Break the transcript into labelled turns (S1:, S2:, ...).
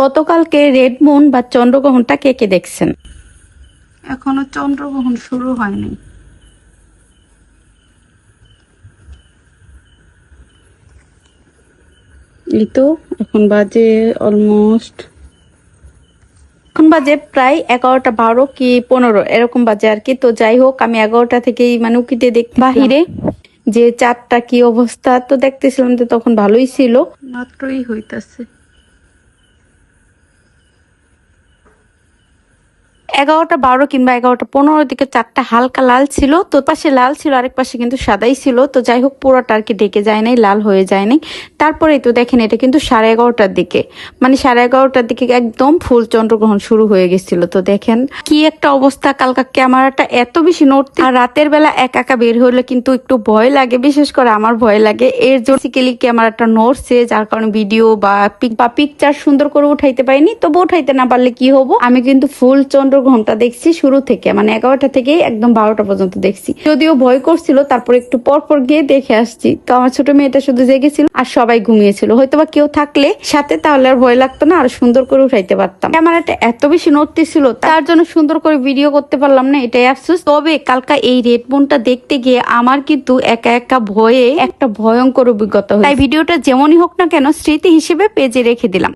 S1: গতকালকে red moon বা চন্দ্রগ্রহণটা কে কে দেখছেন? এখনো চন্দ্রগ্রহণ শুরু হয়নি। এই তো এখন বাজে অলমোস্ট, এখন বাজে প্রায় 11টা 12 কি 15 এরকম বাজে আর কি। তো যাই হোক, আমি 11টা থেকেই মানে উকিতে দেখতে বাহিরে যে চারটা কি অবস্থা, তো দেখতেছিলাম যে তখন ভালোই ছিল, মাত্রই হইতাছে 11টা 12 কিংবা 11টা 15 দিকে চারটা হালকা লাল ছিল, তো পাশে লাল ছিল, আরেক পাশে কিন্তু সাদাই ছিল। তো যাই হোক, পুরোটা আর কি ডেকে যায় নাই, লাল হয়ে যায় নাই। তারপরেই তো দেখেন, এটা কিন্তু 11:30টার দিকে, মানে 11:30টার দিকে একদম ফুল চন্দ্রগ্রহণ শুরু হয়ে গেছিল। তো দেখেন কি একটা অবস্থা, কালকা ক্যামেরাটা এত বেশি নড়তে, আর রাতের বেলা একা একা বের হলে কিন্তু একটু ভয় লাগে, বিশেষ করে আমার ভয় লাগে। এর জন্য বেসিক্যালি ক্যামেরাটা নড়ছে, যার কারণে ভিডিও বা পিকচার সুন্দর করে উঠাইতে পারিনি। তবু উঠাইতে না পারলে কি হবো, আমি কিন্তু ফুল চন্দ্রগ্রহণটা দেখছি শুরু থেকে, মানে 11টা থেকে একদম 12টা পর্যন্ত দেখছি। যদিও ভয় করছিল, তারপর একটু পর পর গিয়ে দেখে আসছি। তো আমার ছোট মেয়েটা শুধু জেগেছিল আর সবাই ঘুমিয়েছিল। হয়তোবা কেউ থাকলে সাথে তাহলে আর ভয় লাগতো না, আর সুন্দর করে উঠাইতে পারতাম। ক্যামেরাটা এত বেশি নড়তেছিল, তার জন্য সুন্দর করে ভিডিও করতে পারলাম না, এটাই আফসোস। তবে কালকা এই রেড মুনটা দেখতে গিয়ে আমার কিন্তু একা একা ভয়ে একটা ভয়ঙ্কর অভিজ্ঞতা হয়েছে। তাই ভিডিওটা যেমনই হোক না কেন, স্মৃতি হিসেবে পেজে রেখে দিলাম।